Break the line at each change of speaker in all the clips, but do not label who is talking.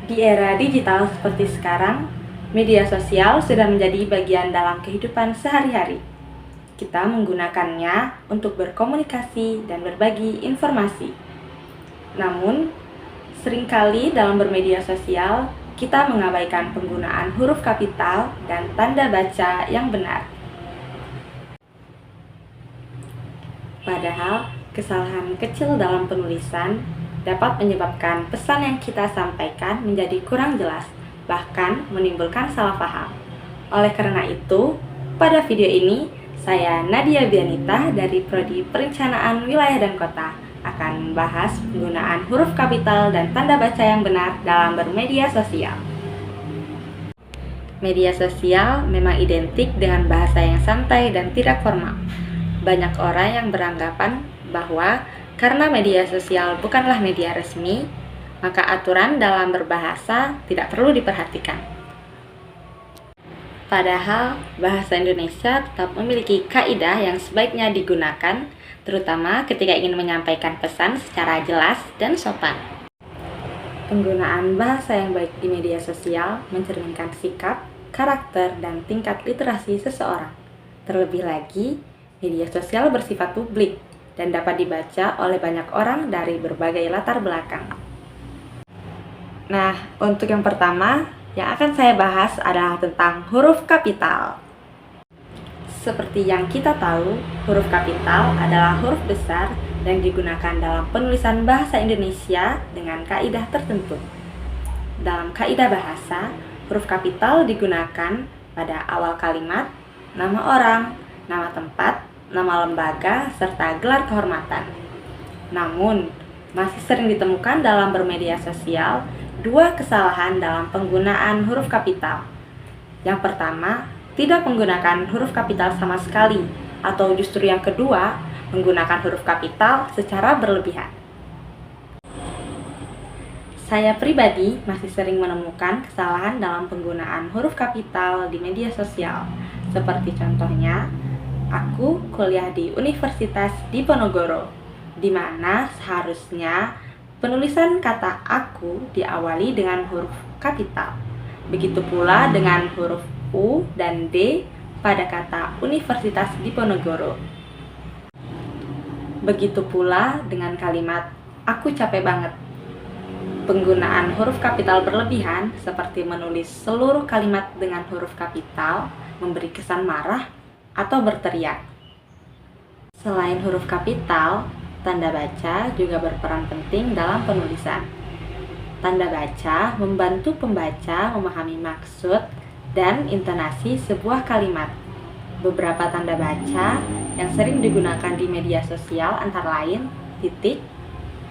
Di era digital seperti sekarang, media sosial sudah menjadi bagian dalam kehidupan sehari-hari. Kita menggunakannya untuk berkomunikasi dan berbagi informasi. Namun, seringkali dalam bermedia sosial, kita mengabaikan penggunaan huruf kapital dan tanda baca yang benar. Padahal, kesalahan kecil dalam penulisan dapat menyebabkan pesan yang kita sampaikan menjadi kurang jelas, bahkan menimbulkan salah paham. Oleh karena itu, pada video ini, saya Nadia Bianita dari Prodi Perencanaan Wilayah dan Kota akan membahas penggunaan huruf kapital dan tanda baca yang benar dalam bermedia sosial. Media sosial memang identik dengan bahasa yang santai dan tidak formal. Banyak orang yang beranggapan bahwa karena media sosial bukanlah media resmi, maka aturan dalam berbahasa tidak perlu diperhatikan. Padahal, bahasa Indonesia tetap memiliki kaidah yang sebaiknya digunakan, terutama ketika ingin menyampaikan pesan secara jelas dan sopan. Penggunaan bahasa yang baik di media sosial mencerminkan sikap, karakter, dan tingkat literasi seseorang. Terlebih lagi, media sosial bersifat publik dan dapat dibaca oleh banyak orang dari berbagai latar belakang. Nah, untuk yang pertama, yang akan saya bahas adalah tentang huruf kapital. Seperti yang kita tahu, huruf kapital adalah huruf besar yang digunakan dalam penulisan bahasa Indonesia dengan kaidah tertentu. Dalam kaidah bahasa, huruf kapital digunakan pada awal kalimat, nama orang, nama tempat, nama lembaga, serta gelar kehormatan. Namun, masih sering ditemukan dalam bermedia sosial dua kesalahan dalam penggunaan huruf kapital. Yang pertama, tidak menggunakan huruf kapital sama sekali, atau justru yang kedua, menggunakan huruf kapital secara berlebihan. Saya pribadi masih sering menemukan kesalahan dalam penggunaan huruf kapital di media sosial, seperti contohnya, aku kuliah di Universitas Diponegoro, di mana seharusnya penulisan kata aku diawali dengan huruf kapital. Begitu pula dengan huruf U dan D pada kata Universitas Diponegoro. Begitu pula dengan kalimat aku capek banget. Penggunaan huruf kapital berlebihan seperti menulis seluruh kalimat dengan huruf kapital memberi kesan marah atau berteriak. Selain huruf kapital, tanda baca juga berperan penting dalam penulisan. Tanda baca membantu pembaca memahami maksud dan intonasi sebuah kalimat. Beberapa tanda baca yang sering digunakan di media sosial antara lain titik,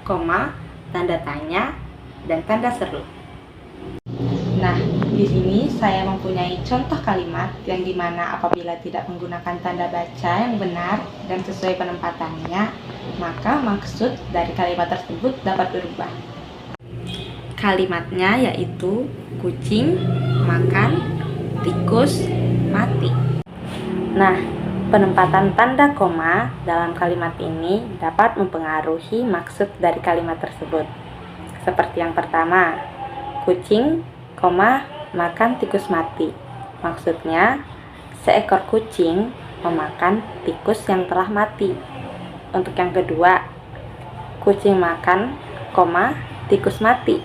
koma, tanda tanya, dan tanda seru. Nah, di sini saya mempunyai contoh kalimat yang dimana apabila tidak menggunakan tanda baca yang benar dan sesuai penempatannya, maka maksud dari kalimat tersebut dapat berubah. Kalimatnya yaitu kucing, makan, tikus, mati. Nah, penempatan tanda koma dalam kalimat ini dapat mempengaruhi maksud dari kalimat tersebut. Seperti yang pertama, kucing, makan tikus mati. Maksudnya, seekor kucing memakan tikus yang telah mati. Untuk yang kedua, kucing makan, tikus mati.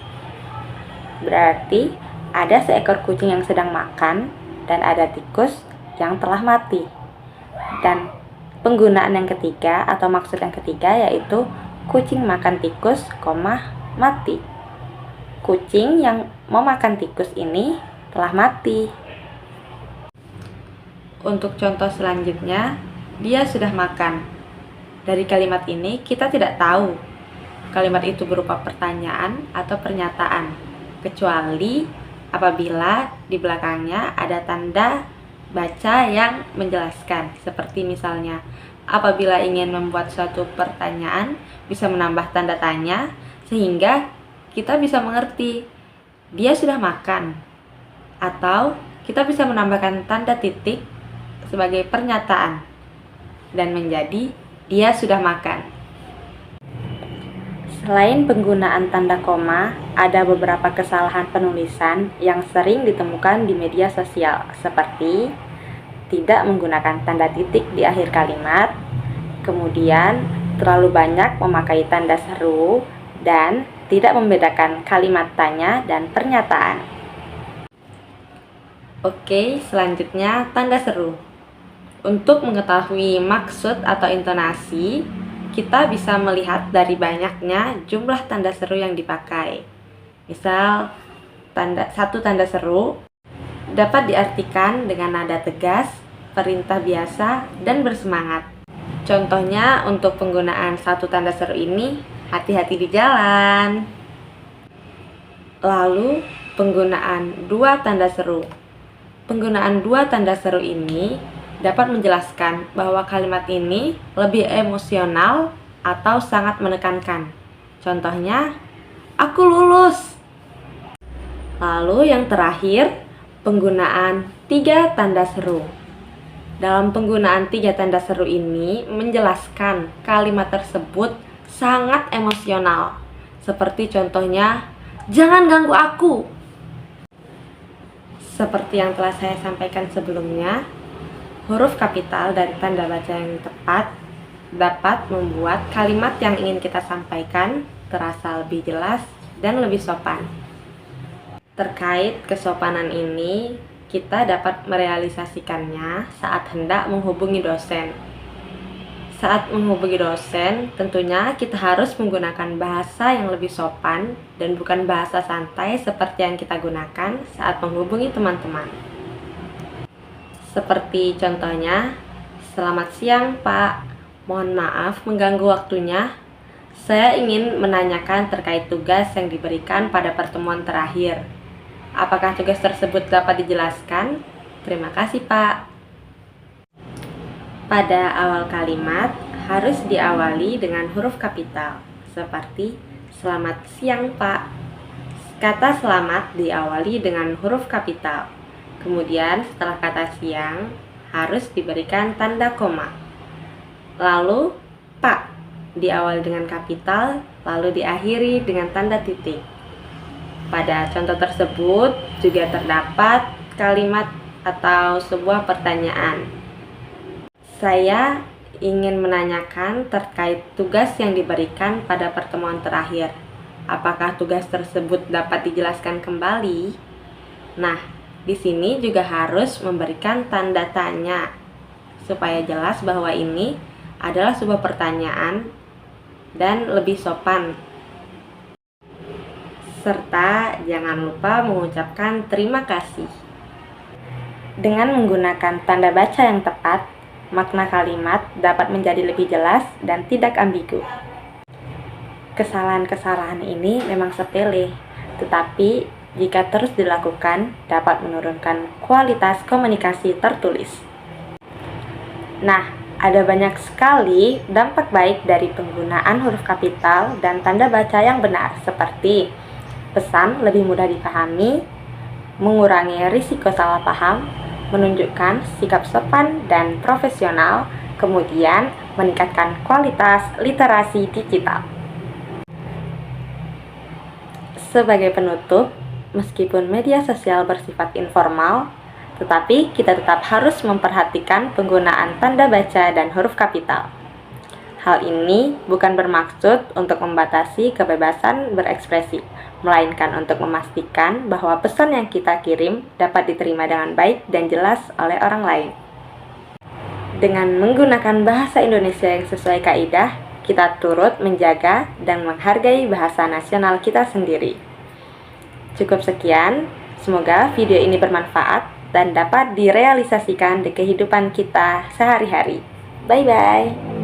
Berarti, ada seekor kucing yang sedang makan dan ada tikus yang telah mati. Dan penggunaan yang ketiga atau maksud yang ketiga yaitu kucing makan tikus, mati. Kucing yang memakan tikus ini telah mati. Untuk contoh selanjutnya, dia sudah makan. Dari kalimat ini kita tidak tahu kalimat itu berupa pertanyaan atau pernyataan, kecuali apabila di belakangnya ada tanda baca yang menjelaskan. Seperti misalnya, apabila ingin membuat suatu pertanyaan, bisa menambah tanda tanya, sehingga kita bisa mengerti dia sudah makan, atau kita bisa menambahkan tanda titik sebagai pernyataan dan menjadi dia sudah makan. Selain penggunaan tanda koma, ada beberapa kesalahan penulisan yang sering ditemukan di media sosial, seperti tidak menggunakan tanda titik di akhir kalimat, kemudian terlalu banyak memakai tanda seru, dan tidak membedakan kalimat tanya dan pernyataan. Oke, selanjutnya tanda seru. Untuk mengetahui maksud atau intonasi, kita bisa melihat dari banyaknya jumlah tanda seru yang dipakai. Misal, satu tanda seru dapat diartikan dengan nada tegas, perintah biasa, dan bersemangat. Contohnya untuk penggunaan satu tanda seru ini, hati-hati di jalan. Lalu, penggunaan dua tanda seru. Penggunaan dua tanda seru ini dapat menjelaskan bahwa kalimat ini lebih emosional atau sangat menekankan. Contohnya, aku lulus. Lalu yang terakhir, penggunaan tiga tanda seru. Dalam penggunaan tiga tanda seru ini menjelaskan kalimat tersebut sangat emosional. Seperti contohnya, jangan ganggu aku. Seperti yang telah saya sampaikan sebelumnya, huruf kapital dan tanda baca yang tepat dapat membuat kalimat yang ingin kita sampaikan terasa lebih jelas dan lebih sopan. Terkait kesopanan ini, kita dapat merealisasikannya saat hendak menghubungi dosen. Saat menghubungi dosen, tentunya kita harus menggunakan bahasa yang lebih sopan dan bukan bahasa santai seperti yang kita gunakan saat menghubungi teman-teman. Seperti contohnya, selamat siang Pak, mohon maaf mengganggu waktunya. Saya ingin menanyakan terkait tugas yang diberikan pada pertemuan terakhir. Apakah tugas tersebut dapat dijelaskan? Terima kasih Pak. Pada awal kalimat harus diawali dengan huruf kapital, seperti selamat siang Pak. Kata selamat diawali dengan huruf kapital. Kemudian setelah kata siang harus diberikan tanda koma. Lalu Pak diawali dengan kapital, lalu diakhiri dengan tanda titik. Pada contoh tersebut juga terdapat kalimat atau sebuah pertanyaan. Saya ingin menanyakan terkait tugas yang diberikan pada pertemuan terakhir. Apakah tugas tersebut dapat dijelaskan kembali? Nah, di sini juga harus memberikan tanda tanya supaya jelas bahwa ini adalah sebuah pertanyaan dan lebih sopan. Serta jangan lupa mengucapkan terima kasih. Dengan menggunakan tanda baca yang tepat, makna kalimat dapat menjadi lebih jelas dan tidak ambigu. Kesalahan-kesalahan ini memang sepele, tetapi jika terus dilakukan, dapat menurunkan kualitas komunikasi tertulis. Nah, ada banyak sekali dampak baik dari penggunaan huruf kapital dan tanda baca yang benar, seperti pesan lebih mudah dipahami, mengurangi risiko salah paham, menunjukkan sikap sopan dan profesional, kemudian meningkatkan kualitas literasi digital. Sebagai penutup, meskipun media sosial bersifat informal, tetapi kita tetap harus memperhatikan penggunaan tanda baca dan huruf kapital. Hal ini bukan bermaksud untuk membatasi kebebasan berekspresi, melainkan untuk memastikan bahwa pesan yang kita kirim dapat diterima dengan baik dan jelas oleh orang lain. Dengan menggunakan bahasa Indonesia yang sesuai kaidah, kita turut menjaga dan menghargai bahasa nasional kita sendiri. Cukup sekian, semoga video ini bermanfaat dan dapat direalisasikan di kehidupan kita sehari-hari. Bye-bye.